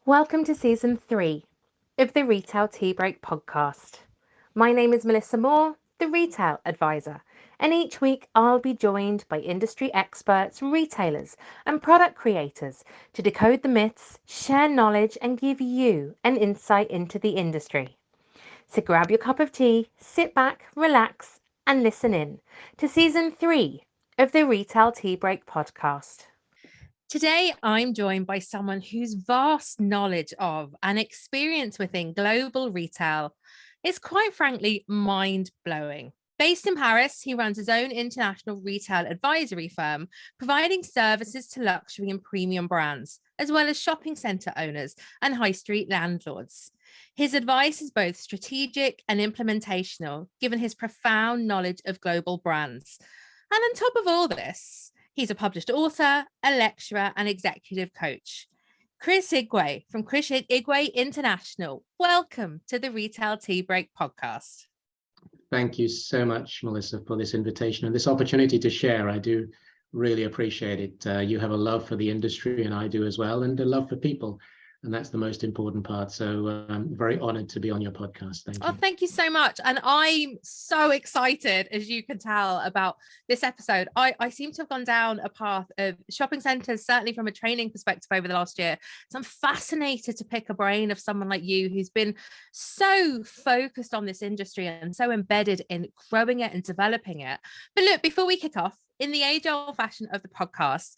Welcome to Season 3 of the Retail Tea Break podcast. My name is Melissa Moore, the Retail Advisor, and each week I'll be joined by industry experts, retailers, and product creators to decode the myths, share knowledge, and give you an insight into the industry. So grab your cup of tea, sit back, relax, and listen in to Season 3 of the Retail Tea Break podcast. Today, I'm joined by someone whose vast knowledge of and experience within global retail is quite frankly mind-blowing. Based in Paris, he runs his own international retail advisory firm, providing services to luxury and premium brands, as well as shopping centre owners and high street landlords. His advice is both strategic and implementational, given his profound knowledge of global brands. And on top of all this, he's a published author, a lecturer, and executive coach. Chris Igwe from Chris Igwe International. Welcome to the Retail Tea Break podcast. Thank you so much, Melissa, for this invitation and this opportunity to share. I do really appreciate it. You have a love for the industry, and I do as well, and a love for people. And that's the most important part. So I'm very honored to be on your podcast. Thank you. Oh, thank you so much. And I'm so excited, as you can tell, about this episode. I seem to have gone down a path of shopping centres, certainly from a training perspective over the last year. So I'm fascinated to pick a brain of someone like you who's been so focused on this industry and so embedded in growing it and developing it. But look, before we kick off, in the age-old fashion of the podcast,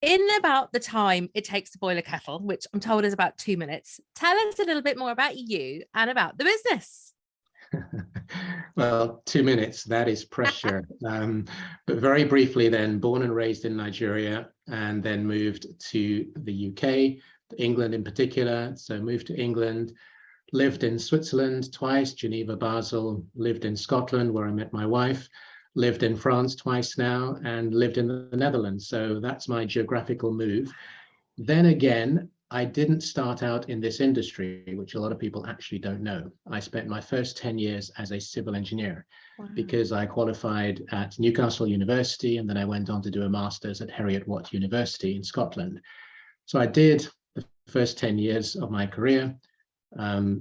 in about the time it takes to boil a kettle, which I'm told is about 2 minutes, tell us a little bit more about you and about the business. Well, 2 minutes, that is pressure. But very briefly then, born and raised in Nigeria, and then moved to the UK, England in particular. So moved to England, lived in Switzerland twice, Geneva, Basel, lived in Scotland where I met my wife, lived in France twice now, and lived in the Netherlands. So that's my geographical move. Then again, I didn't start out in this industry, which a lot of people actually don't know. I spent my first 10 years as a civil engineer. Wow. Because I qualified at Newcastle University, and then I went on to do a master's at Heriot-Watt University in Scotland. So I did the first 10 years of my career.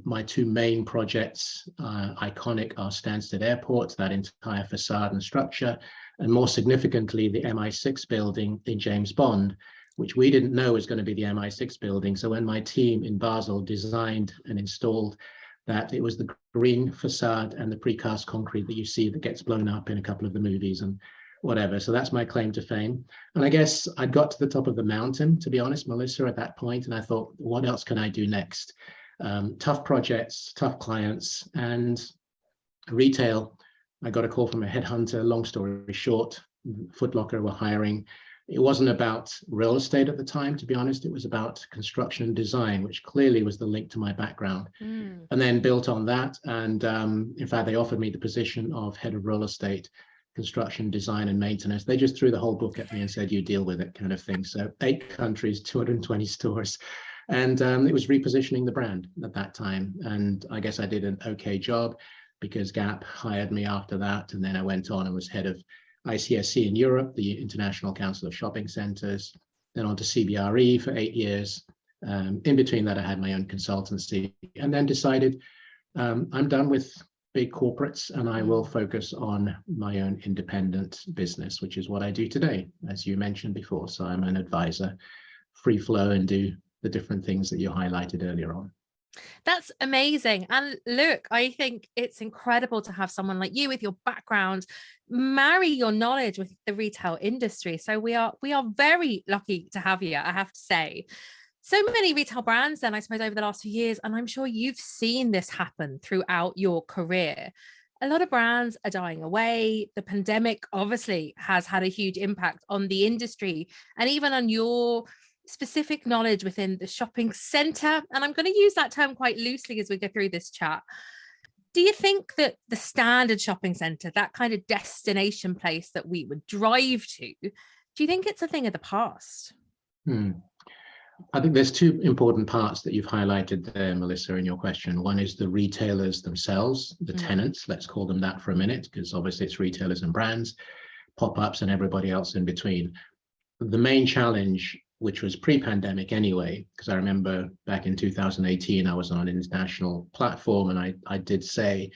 My two main projects, iconic, are Stansted Airport, that entire facade and structure, and more significantly, the MI6 building in James Bond, which we didn't know was going to be the MI6 building. So when my team in Basel designed and installed that, it was the green facade and the precast concrete that you see that gets blown up in a couple of the movies and whatever. So that's my claim to fame. And I guess I got to the top of the mountain, to be honest, Melissa, at that point, and I thought, what else can I do next? Tough projects, tough clients, and retail. I got a call from a headhunter. Long story short, Foot Locker were hiring. It wasn't about real estate at the time, to be honest. It was about construction and design, which clearly was the link to my background. And then built on that. And in fact, they offered me the position of head of real estate, construction, design, and maintenance. They just threw the whole book at me and said, you deal with it, kind of thing. So 8 countries, 220 stores. And it was repositioning the brand at that time. And I guess I did an okay job because Gap hired me after that. And then I went on and was head of ICSC in Europe, the International Council of Shopping Centers, then on to CBRE for 8 years. In between that, I had my own consultancy, and then decided I'm done with big corporates and I will focus on my own independent business, which is what I do today, as you mentioned before. So I'm an advisor, free flow, and do the different things that you highlighted earlier on. That's amazing. And look, I think it's incredible to have someone like you with your background marry your knowledge with the retail industry. So we are very lucky to have you, I have to say. So many retail brands then, I suppose, over the last few years, and I'm sure you've seen this happen throughout your career. A lot of brands are dying away. The pandemic obviously has had a huge impact on the industry and even on your specific knowledge within the shopping centre. And I'm going to use that term quite loosely as we go through this chat. Do you think that the standard shopping centre, that kind of destination place that we would drive to, do you think it's a thing of the past? I think there's 2 important parts that you've highlighted there, Melissa, in your question. One is the retailers themselves, the tenants, let's call them that for a minute, because obviously it's retailers and brands, pop-ups and everybody else in between. The main challenge which was pre-pandemic anyway, because I remember back in 2018, I was on an international platform and I did say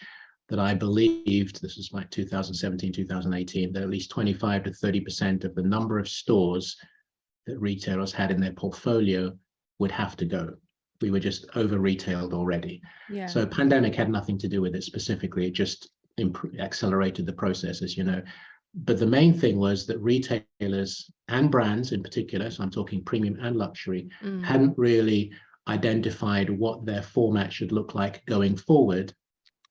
that I believed, this was like 2017, 2018, that at least 25 to 30% of the number of stores that retailers had in their portfolio would have to go. We were just over-retailed already. Yeah. So pandemic had nothing to do with it specifically, it just accelerated the process, as you know. But the main thing was that retailers and brands in particular, so I'm talking premium and luxury, hadn't really identified what their format should look like going forward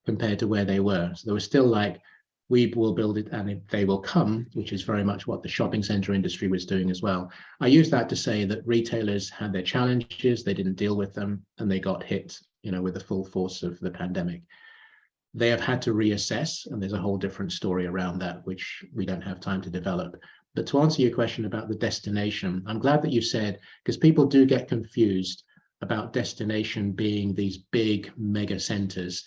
compared to where they were. So they were still like, we will build it and they will come, which is very much what the shopping center industry was doing as well. I use that to say that retailers had their challenges, they didn't deal with them, and they got hit, with the full force of the pandemic. They have had to reassess, and there's a whole different story around that, which we don't have time to develop. But to answer your question about the destination, I'm glad that you said, because people do get confused about destination being these big mega centers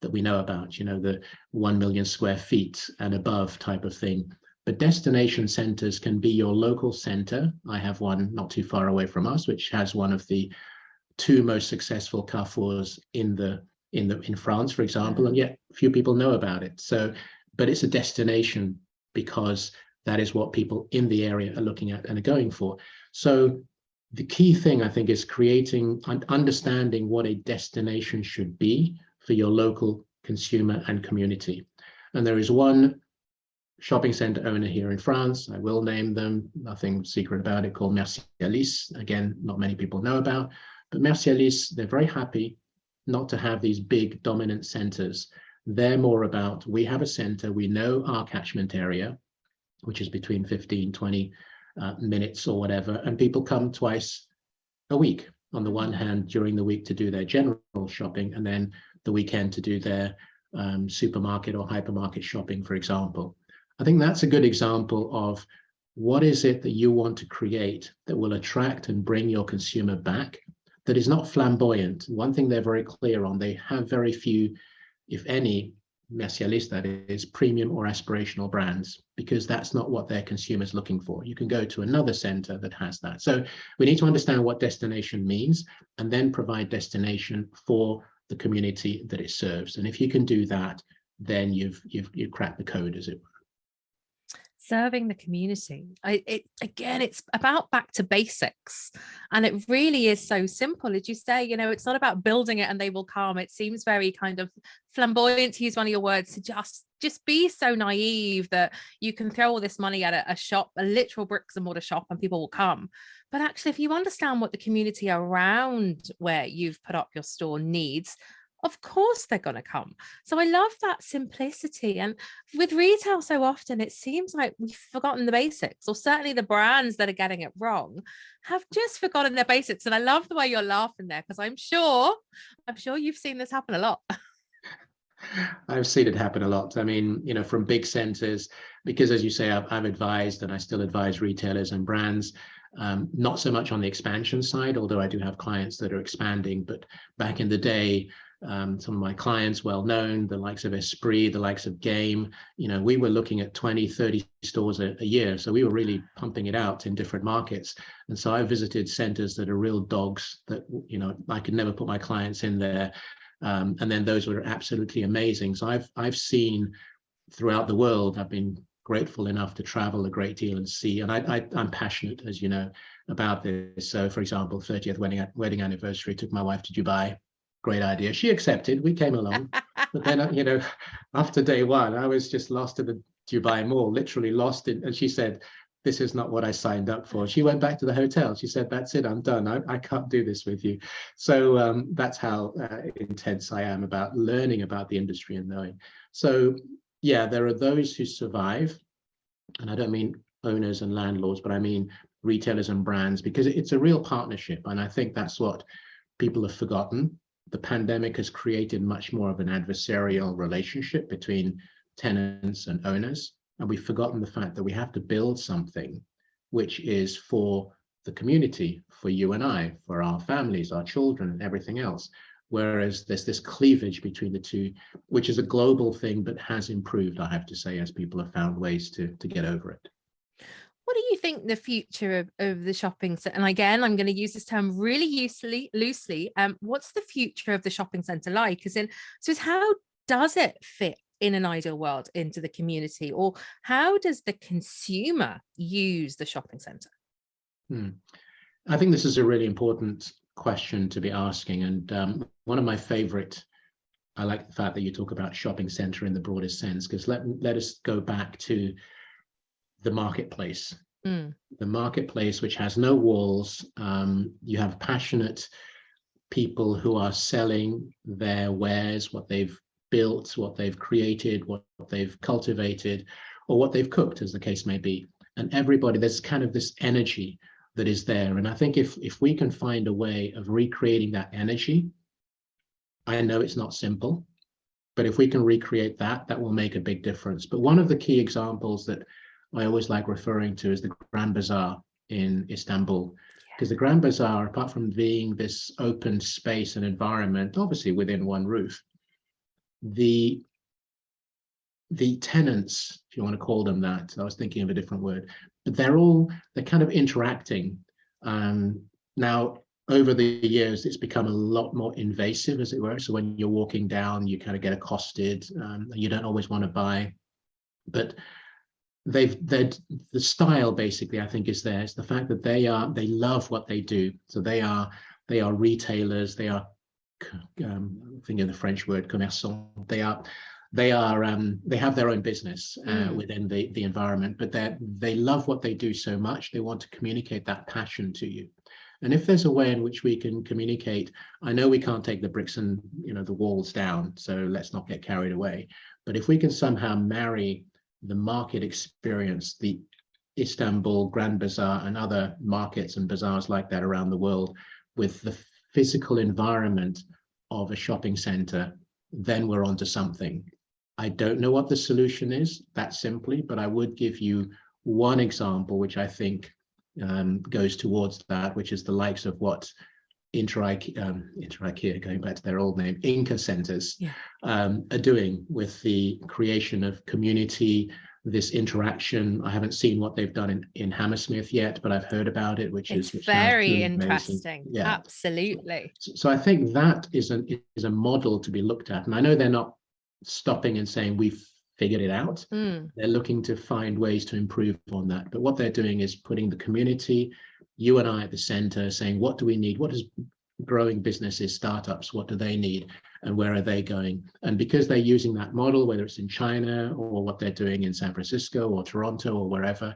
that we know about, the 1 million square feet and above type of thing. But destination centers can be your local center. I have one not too far away from us, which has one of the 2 most successful carrefours in France, for example, and yet few people know about it. So, but it's a destination because that is what people in the area are looking at and are going for. So the key thing, I think, is creating and understanding what a destination should be for your local consumer and community. And there is one shopping center owner here in France, I will name them, nothing secret about it, called Mercialis. Again, not many people know about, but Mercialis, they're very happy not to have these big dominant centers. They're more about, we have a center, we know our catchment area, which is between 15, 20 minutes or whatever, and people come twice a week. On the one hand, during the week to do their general shopping, and then the weekend to do their supermarket or hypermarket shopping, for example. I think that's a good example of what is it that you want to create that will attract and bring your consumer back, that is not flamboyant. One thing they're very clear on, they have very few, if any, Mercialis, that is, premium or aspirational brands, because that's not what their consumers looking for. You can go to another center that has that. So we need to understand what destination means and then provide destination for the community that it serves. And if you can do that, then you've cracked the code, as it were. Serving the community. It's about back to basics, and it really is so simple. As you say, it's not about building it and they will come. It seems very kind of flamboyant, to use one of your words, to just be so naive that you can throw all this money at a shop, a literal bricks and mortar shop, and people will come. But actually, if you understand what the community around where you've put up your store needs, of course they're going to come. So I love that simplicity. And with retail, so often it seems like we've forgotten the basics, or certainly the brands that are getting it wrong have just forgotten their basics. And I love the way you're laughing there, because I'm sure you've seen this happen a lot. I've seen it happen a lot. I mean, from big centers, because as you say, I've advised and I still advise retailers and brands, not so much on the expansion side, although I do have clients that are expanding. But back in the day, some of my clients, well known, the likes of Esprit, the likes of Game, we were looking at 20, 30 stores a year. So we were really pumping it out in different markets. And so I visited centers that are real dogs that, I could never put my clients in there. And then those were absolutely amazing. So I've seen throughout the world, I've been grateful enough to travel a great deal and see, and I'm passionate, as you know, about this. So for example, 30th wedding anniversary, took my wife to Dubai. Great idea. She accepted. We came along. But then, after day one, I was just lost in the Dubai mall, literally lost in. And she said, this is not what I signed up for. She went back to the hotel. She said, that's it. I'm done. I can't do this with you. So that's how intense I am about learning about the industry and knowing. So yeah, there are those who survive. And I don't mean owners and landlords, but I mean retailers and brands, because it's a real partnership. And I think that's what people have forgotten. The pandemic has created much more of an adversarial relationship between tenants and owners. And we've forgotten the fact that we have to build something which is for the community, for you and I, for our families, our children, and everything else. Whereas there's this cleavage between the two, which is a global thing, but has improved, I have to say, as people have found ways to get over it. What do you think the future of the shopping centre, and again, I'm going to use this term really loosely, what's the future of the shopping centre like? As in, so how does it fit in an ideal world into the community, or how does the consumer use the shopping centre? I think this is a really important question to be asking, and one of my favorite, I like the fact that you talk about shopping center in the broadest sense, because let us go back to the marketplace. The marketplace, which has no walls. You have passionate people who are selling their wares, what they've built, what they've created, what they've cultivated, or what they've cooked, as the case may be. And everybody, there's kind of this energy that is there. And I think if we can find a way of recreating that energy, I know it's not simple, but if we can recreate that, that will make a big difference. But one of the key examples that I always like referring to is the Grand Bazaar in Istanbul, because the Grand Bazaar, apart from being this open space and environment, obviously within one roof, the tenants, if you want to call them that, I was thinking of a different word, but they're kind of interacting. Now, over the years, it's become a lot more invasive, as it were. So when you're walking down, you kind of get accosted, and you don't always want to buy. But the style, basically, I think, is there. It's the fact that they love what they do. So they are retailers. They are, I'm thinking of the French word commerçant. They have their own business within the environment, but they love what they do so much. They want to communicate that passion to you. And if there's a way in which we can communicate, I know we can't take the bricks and the walls down, so let's not get carried away. But if we can somehow marry the market experience, the Istanbul Grand Bazaar and other markets and bazaars like that around the world, with the physical environment of a shopping center, then we're onto something. I don't know what the solution is that simply, but I would give you one example, which I think goes towards that, which is the likes of what Inter-IKEA, going back to their old name, Inca centers, are doing with the creation of community, this interaction. I haven't seen what they've done in Hammersmith yet, but I've heard about it, which very interesting. Yeah, absolutely. So I think that is a model to be looked at, and I know they're not stopping and saying we've figured it out. They're looking to find ways to improve on that. But what they're doing is putting the community, you and I, at the center, saying, what do we need? What does growing businesses, startups, what do they need, and where are they going? And because they're using that model, whether it's in China or what they're doing in San Francisco or Toronto or wherever,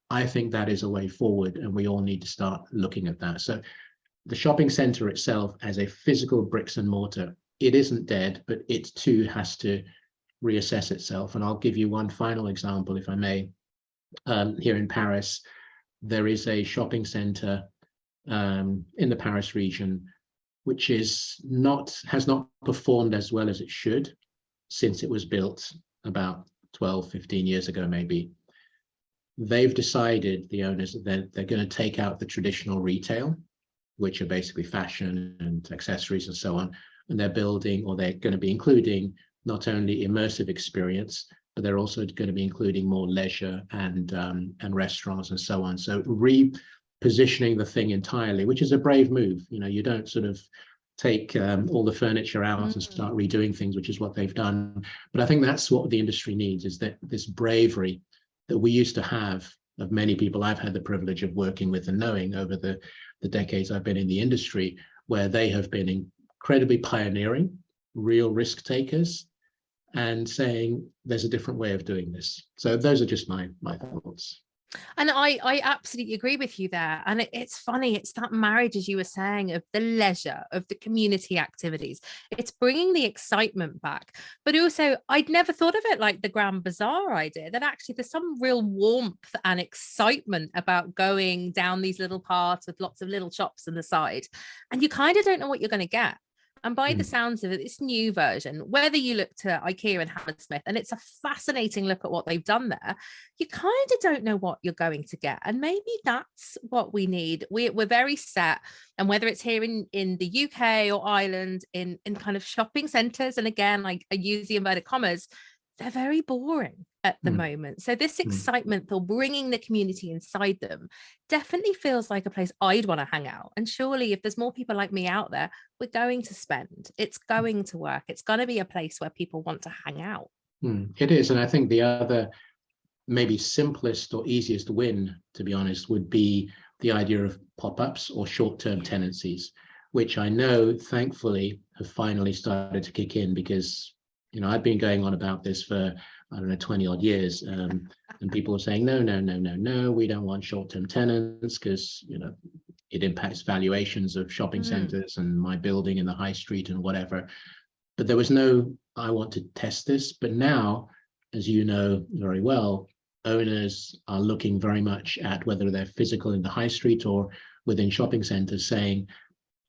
I think that is a way forward, and we all need to start looking at that. So the shopping center itself, as a physical bricks and mortar, it isn't dead, but it too has to reassess itself. And I'll give you one final example, if I may. Here in Paris, there is a shopping center in the Paris region, which has not performed as well as it should since it was built about 12, 15 years ago, maybe. They've decided, the owners, that they're going to take out the traditional retail, which are basically fashion and accessories and so on, and they're building, or they're going to be including, not only immersive experience, but they're also going to be including more leisure and restaurants and so on. So repositioning the thing entirely, which is a brave move. You don't sort of take all the furniture out and start redoing things, which is what they've done. But I think that's what the industry needs, is that this bravery that we used to have, of many people I've had the privilege of working with and knowing over the decades I've been in the industry, where they have been incredibly pioneering, real risk takers, and saying there's a different way of doing this. So those are just my thoughts. And I absolutely agree with you there. And it's funny, it's that marriage, as you were saying, of the leisure, of the community activities. It's bringing the excitement back. But also, I'd never thought of it like the Grand Bazaar idea, that actually there's some real warmth and excitement about going down these little paths with lots of little shops on the side. And you kind of don't know what you're going to get. And by the sounds of it, this new version, whether you look to IKEA and Hammersmith, and it's a fascinating look at what they've done there, you kind of don't know what you're going to get. And maybe that's what we need. We're very set. And whether it's here in the UK or Ireland, in kind of shopping centres, and again, I use the inverted commas, they're very boring. at the moment. So this excitement for bringing the community inside them definitely feels like a place I'd want to hang out. And surely if there's more people like me out there, we're going to spend, it's going to work. It's going to be a place where people want to hang out. It is. And I think the other maybe simplest or easiest win, to be honest, would be the idea of pop-ups or short-term tenancies, which I know, thankfully, have finally started to kick in, because, you know, I've been going on about this for, I don't know, 20 odd years, and people are saying, no, we don't want short-term tenants because, you know, it impacts valuations of shopping centers and my building in the high street and whatever. But there was no, I want to test this. But now, as you know very well, owners are looking very much at whether they're physical in the high street or within shopping centers, saying,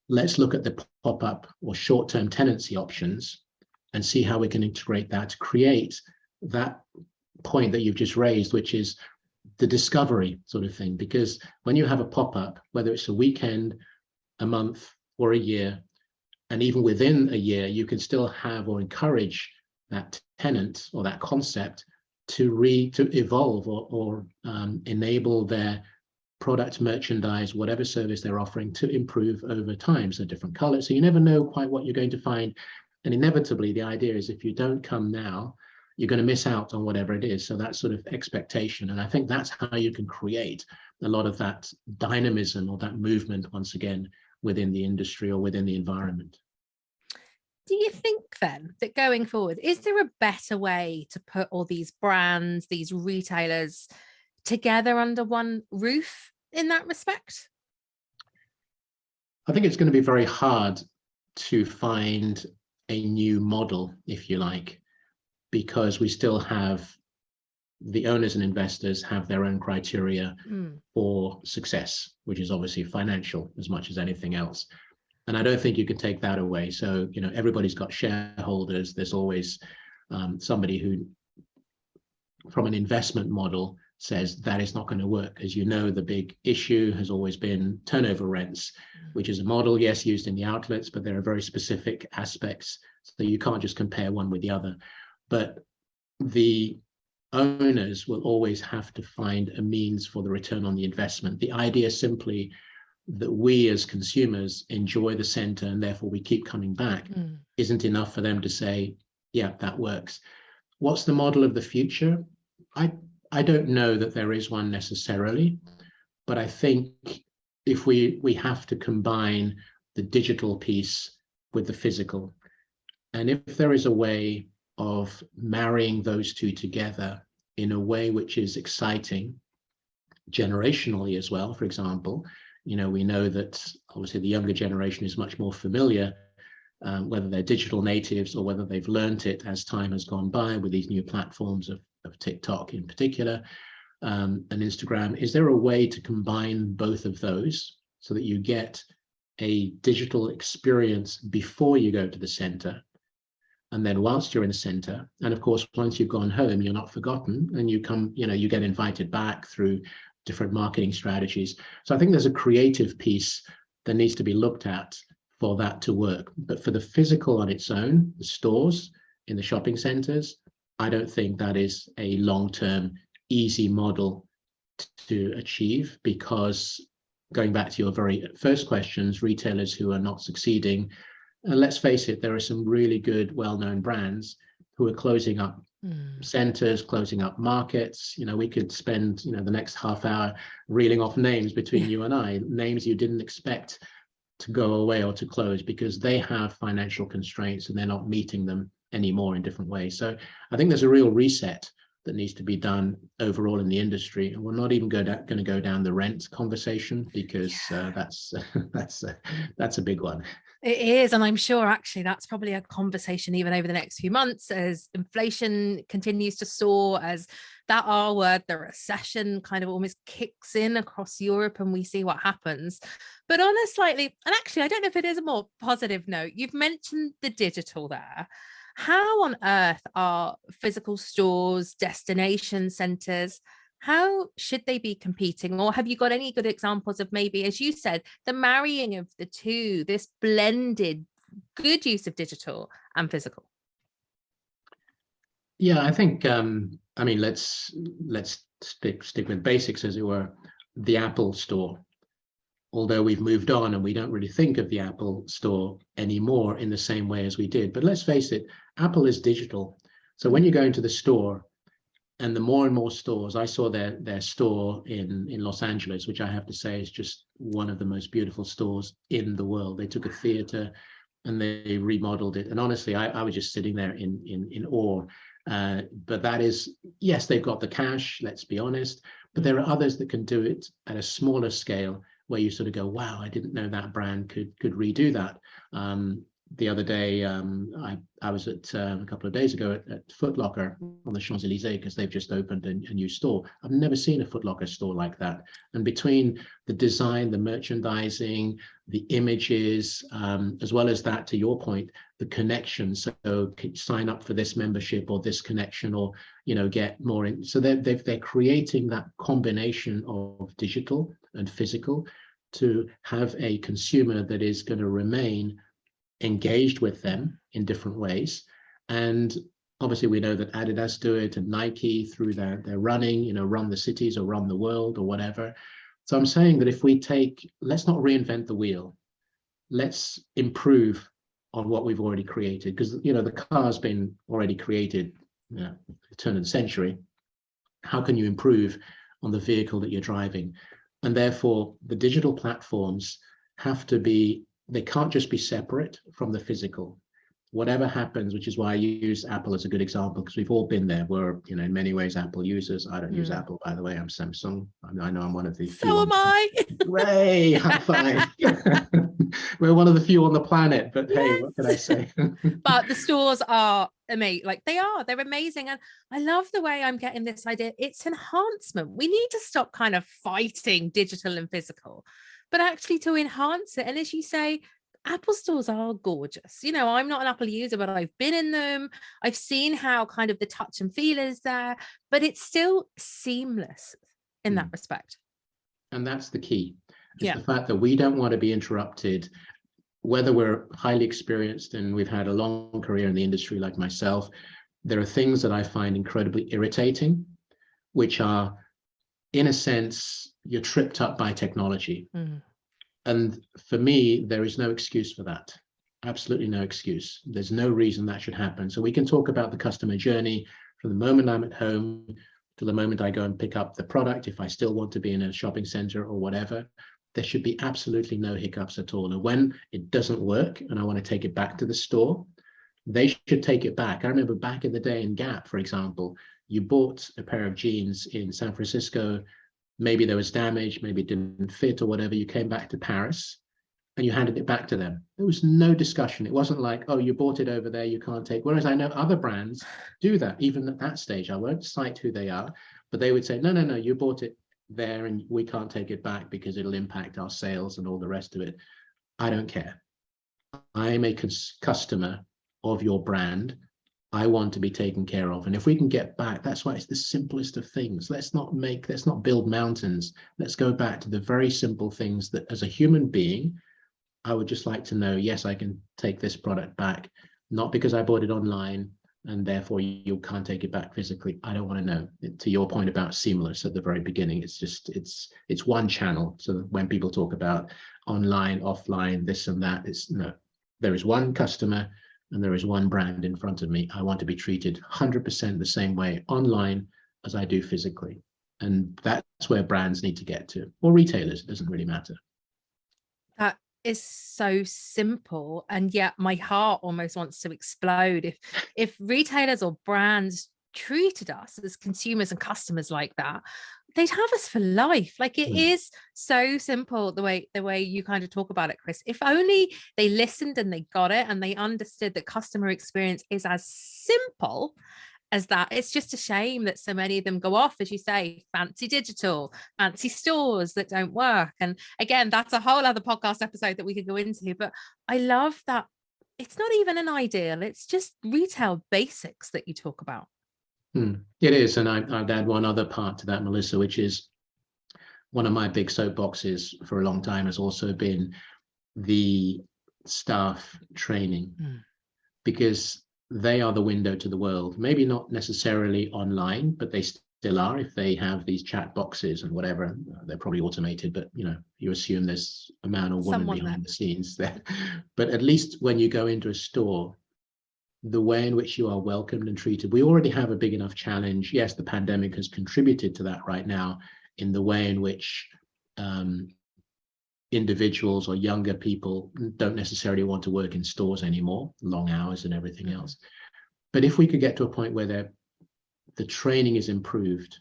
let's look at the pop-up or short-term tenancy options and see how we can integrate that to create that point that you've just raised, which is the discovery sort of thing. Because when you have a pop-up, whether it's a weekend, a month, or a year, and even within a year, you can still have or encourage that tenant or that concept to evolve or enable their product, merchandise, whatever service they're offering, to improve over time. So different colors. So you never know quite what you're going to find. And inevitably, the idea is if you don't come now, you're going to miss out on whatever it is. So that sort of expectation. And I think that's how you can create a lot of that dynamism or that movement, once again, within the industry or within the environment. Do you think then that going forward, is there a better way to put all these brands, these retailers together under one roof in that respect? I think it's going to be very hard to find a new model, if you like, because we still have the owners and investors have their own criteria for success, which is obviously financial as much as anything else. And I don't think you can take that away. So, you know, everybody's got shareholders. There's always somebody who, from an investment model, says that is not going to work. As you know, the big issue has always been turnover rents, which is a model, yes, used in the outlets, but there are very specific aspects. So you can't just compare one with the other. But the owners will always have to find a means for the return on the investment. The idea simply that we as consumers enjoy the center and therefore we keep coming back isn't enough for them to say, yeah, that works. What's the model of the future? I don't know that there is one necessarily, but I think if we have to combine the digital piece with the physical, and if there is a way of marrying those two together in a way which is exciting generationally as well, for example, you know, we know that obviously the younger generation is much more familiar, whether they're digital natives or whether they've learned it as time has gone by with these new platforms of TikTok in particular, and Instagram. Is there a way to combine both of those so that you get a digital experience before you go to the center, and then whilst you're in the center, and of course, once you've gone home, you're not forgotten, and you come, you know, you get invited back through different marketing strategies. So I think there's a creative piece that needs to be looked at for that to work. But for the physical on its own, the stores in the shopping centers, I don't think that is a long-term easy model to achieve, because going back to your very first questions, retailers who are not succeeding, let's face it, there are some really good, well-known brands who are closing up centers, closing up markets. You know, we could spend, you know, the next half hour reeling off names between you and I, names you didn't expect to go away or to close because they have financial constraints and they're not meeting them anymore in different ways. So I think there's a real reset that needs to be done overall in the industry, and we're not even going to go down the rent conversation, because that's a big one. It is, and I'm sure actually that's probably a conversation even over the next few months as inflation continues to soar, as that R word, the recession, kind of almost kicks in across Europe, and we see what happens. But on a slightly, and actually I don't know if it is a more positive note, you've mentioned the digital there. How on earth are physical stores, destination centers, how should they be competing? Or have you got any good examples of maybe, as you said, the marrying of the two, this blended good use of digital and physical? Yeah, I think I mean, let's stick with basics, as it were. The Apple Store, although we've moved on and we don't really think of the Apple Store anymore in the same way as we did. But let's face it, Apple is digital. So when you go into the store, and the more and more stores, I saw their store in Los Angeles, which I have to say is just one of the most beautiful stores in the world. They took a theater and they remodeled it. And honestly, I was just sitting there in awe. But that is, yes, they've got the cash, let's be honest, but there are others that can do it at a smaller scale, where you sort of go, wow, I didn't know that brand could redo that. The other day, I was at a couple of days ago at Foot Locker on the Champs-Elysees, because they've just opened a new store. I've never seen a Foot Locker store like that. And between the design, the merchandising, the images, as well as that, to your point, the connection. So sign up for this membership or this connection, or get more in. So they're creating that combination of digital and physical to have a consumer that is going to remain engaged with them in different ways. And obviously we know that Adidas do it, and Nike through their running, run the cities or run the world or whatever. So I'm saying that if we let's not reinvent the wheel, let's improve on what we've already created, because the car's been already created, the turn of the century. How can you improve on the vehicle that you're driving? And therefore the digital platforms they can't just be separate from the physical. Whatever happens, which is why I use Apple as a good example, because we've all been there. We're, in many ways, Apple users. I don't use Apple, by the way. I'm Samsung. I know I'm one of the few. So am I. Ray, high five. We're one of the few on the planet, but hey, what can I say? But the stores are amazing. Like they're amazing. And I love the way I'm getting this idea. It's enhancement. We need to stop kind of fighting digital and physical, but actually to enhance it. And as you say, Apple stores are gorgeous. I'm not an Apple user, but I've been in them. I've seen how kind of the touch and feel is there, but it's still seamless in that respect. And that's the key. It's the fact that we don't want to be interrupted, whether we're highly experienced and we've had a long career in the industry like myself. There are things that I find incredibly irritating, which are, in a sense, you're tripped up by technology. And for me, there is no excuse for that. Absolutely no excuse. There's no reason that should happen. So we can talk about the customer journey from the moment I'm at home to the moment I go and pick up the product, if I still want to be in a shopping center or whatever. There should be absolutely no hiccups at all. And when it doesn't work and I want to take it back to the store, they should take it back. I remember back in the day in Gap, for example, you bought a pair of jeans in San Francisco. Maybe there was damage, maybe it didn't fit or whatever. You came back to Paris and you handed it back to them. There was no discussion. It wasn't like, oh, you bought it over there, you can't take. Whereas I know other brands do that, even at that stage. I won't cite who they are, but they would say, no, you bought it there and we can't take it back because it'll impact our sales and all the rest of it. I don't care. I am a customer of your brand. I want to be taken care of. And if we can get back, that's why it's the simplest of things. Let's not build mountains. Let's go back to the very simple things that as a human being, I would just like to know, yes, I can take this product back, not because I bought it online and therefore you can't take it back physically. I don't want to know. To your point about seamless at the very beginning, it's one channel. So when people talk about online, offline, this and that, there is one customer and there is one brand in front of me. I want to be treated 100% the same way online as I do physically. And that's where brands need to get to, or retailers, it doesn't really matter. That is so simple. And yet my heart almost wants to explode. If retailers or brands treated us as consumers and customers like that, they'd have us for life. Like it is so simple the way you kind of talk about it, Chris. If only they listened and they got it and they understood that customer experience is as simple as that. It's just a shame that so many of them go off, as you say, fancy digital, fancy stores that don't work. And again, that's a whole other podcast episode that we could go into. But I love that it's not even an ideal, it's just retail basics that you talk about. It is. And I'd add one other part to that, Melissa, which is one of my big soapboxes for a long time has also been the staff training. Because they are the window to the world. Maybe not necessarily online, but they still are. If they have these chat boxes and whatever, they're probably automated, but you assume there's a man or woman behind the scenes there. But at least when you go into a store, the way in which you are welcomed and treated, we already have a big enough challenge. Yes, the pandemic has contributed to that right now in the way in which individuals or younger people don't necessarily want to work in stores anymore, long hours and everything else. But if we could get to a point where the training is improved,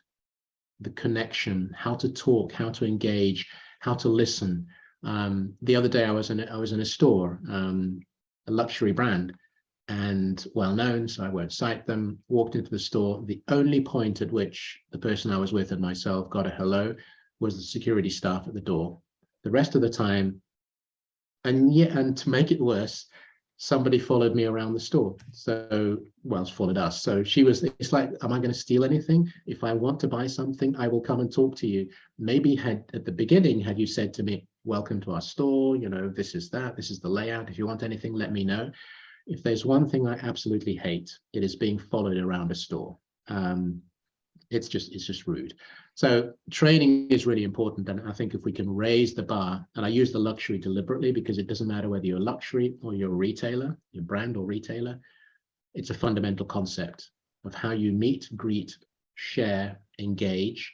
the connection, how to talk, how to engage, how to listen. The other day I was in a store, a luxury brand, and well known, so I won't cite them, walked into the store. The only point at which the person I was with and myself got a hello was the security staff at the door. The rest of the time, and to make it worse, somebody followed me around the store. So, well, followed us. So it's like, am I going to steal anything? If I want to buy something, I will come and talk to you. Maybe at the beginning, had you said to me, welcome to our store, this is the layout. If you want anything, let me know. If there's one thing I absolutely hate, it is being followed around a store. It's just rude. So training is really important. And I think if we can raise the bar, and I use the luxury deliberately because it doesn't matter whether you're luxury or you're a retailer, your brand or retailer, it's a fundamental concept of how you meet, greet, share, engage,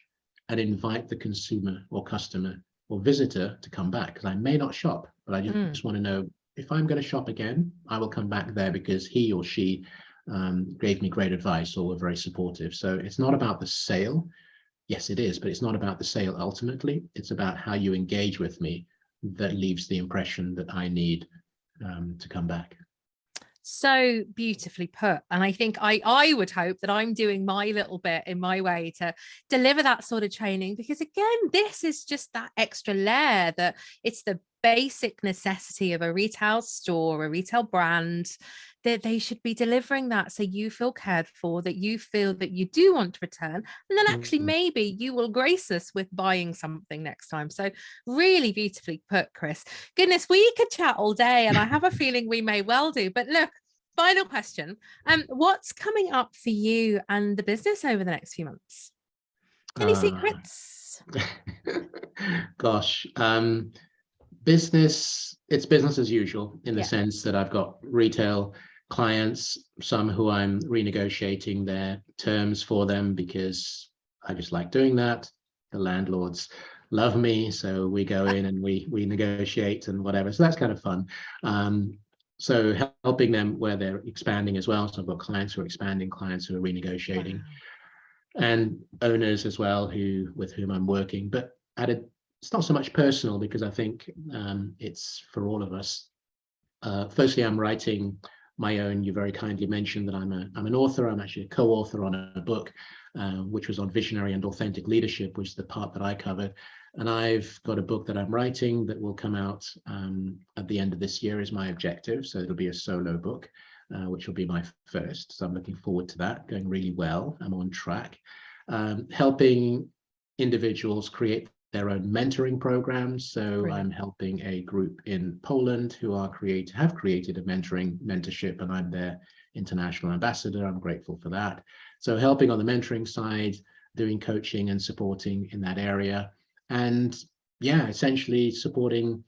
and invite the consumer or customer or visitor to come back. Because I may not shop, but I just want to know, if I'm going to shop again, I will come back there because he or she gave me great advice or were very supportive. So it's not about the sale. Yes, it is, but it's not about the sale ultimately. It's about how you engage with me that leaves the impression that I need to come back. So beautifully put. And I think I would hope that I'm doing my little bit in my way to deliver that sort of training, because again, this is just that extra layer, that it's the basic necessity of a retail store, a retail brand, that they should be delivering that, so you feel cared for, that you feel that you do want to return, and then actually maybe you will grace us with buying something next time. So really beautifully put, Chris. Goodness, we could chat all day, and I have a feeling we may well do. But look, final question. What's coming up for you and the business over the next few months? Any secrets? Gosh, it's business as usual in the sense that I've got retail clients, some who I'm renegotiating their terms for them because I just like doing that. The landlords love me, so we go in and we negotiate and whatever. So that's kind of fun. So helping them where they're expanding as well. So I've got clients who are expanding, clients who are renegotiating, and owners as well with whom I'm working. But it's not so much personal, because I think it's for all of us. Firstly, I'm writing my own. You very kindly mentioned that I'm an author. I'm actually a co-author on a book, which was on visionary and authentic leadership, which is the part that I covered. And I've got a book that I'm writing that will come out at the end of this year, is my objective. So it'll be a solo book, which will be my first. So I'm looking forward to that, going really well. I'm on track. Helping individuals create their own mentoring programs. So brilliant. I'm helping a group in Poland who have created a mentorship, and I'm their international ambassador. I'm grateful for that. So helping on the mentoring side, doing coaching and supporting in that area, and essentially supporting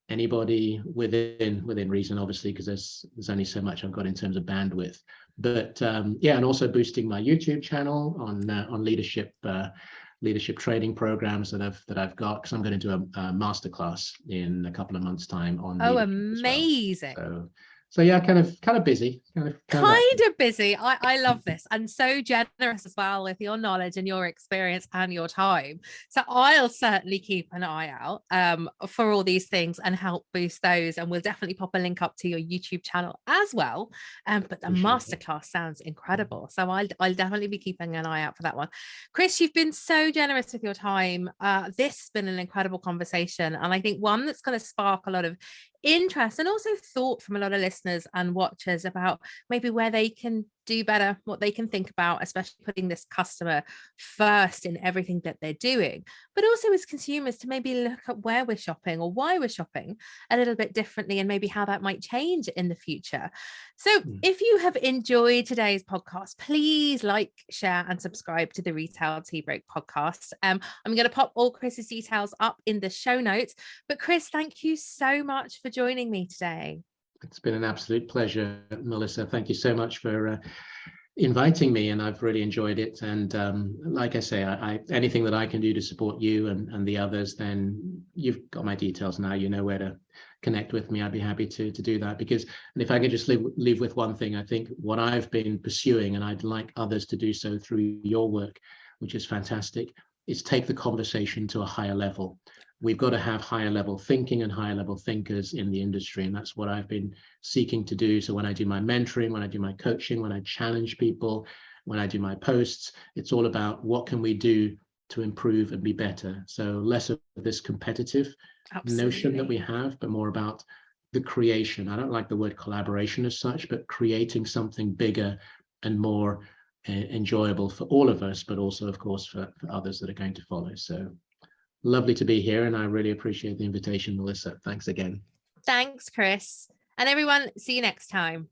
anybody within reason, obviously, because there's only so much I've got in terms of bandwidth. But and also boosting my YouTube channel on leadership training programs that I've got, because I'm going to do a masterclass in a couple of months' time on amazing. So kind of busy, kind of busy. I love this, and so generous as well with your knowledge and your experience and your time. So I'll certainly keep an eye out for all these things and help boost those, and we'll definitely pop a link up to your YouTube channel as well. But the masterclass sounds incredible, so I'll definitely be keeping an eye out for that one. Chris, you've been so generous with your time. This has been an incredible conversation, and I think one that's going to spark a lot of interest and also thought from a lot of listeners and watchers about maybe where they can do better, what they can think about, especially putting this customer first in everything that they're doing, but also as consumers to maybe look at where we're shopping or why we're shopping a little bit differently and maybe how that might change in the future. So if you have enjoyed today's podcast, please like, share and subscribe to the Retail Tea Break podcast. I'm going to pop all Chris's details up in the show notes, but Chris, thank you so much for joining me today. It's been an absolute pleasure, Melissa. Thank you so much for inviting me, and I've really enjoyed it. And like I say, anything that I can do to support you and the others, then you've got my details now. You know where to connect with me. I'd be happy to do that. And if I could just leave with one thing, I think what I've been pursuing, and I'd like others to do so through your work, which is fantastic, is take the conversation to a higher level. We've got to have higher level thinking and higher level thinkers in the industry. And that's what I've been seeking to do. So when I do my mentoring, when I do my coaching, when I challenge people, when I do my posts, it's all about what can we do to improve and be better. So less of this competitive notion that we have, but more about the creation. I don't like the word collaboration as such, but creating something bigger and more enjoyable for all of us, but also, of course, for others that are going to follow. So lovely to be here, and I really appreciate the invitation, Melissa. Thanks again. Thanks, Chris. And everyone, see you next time.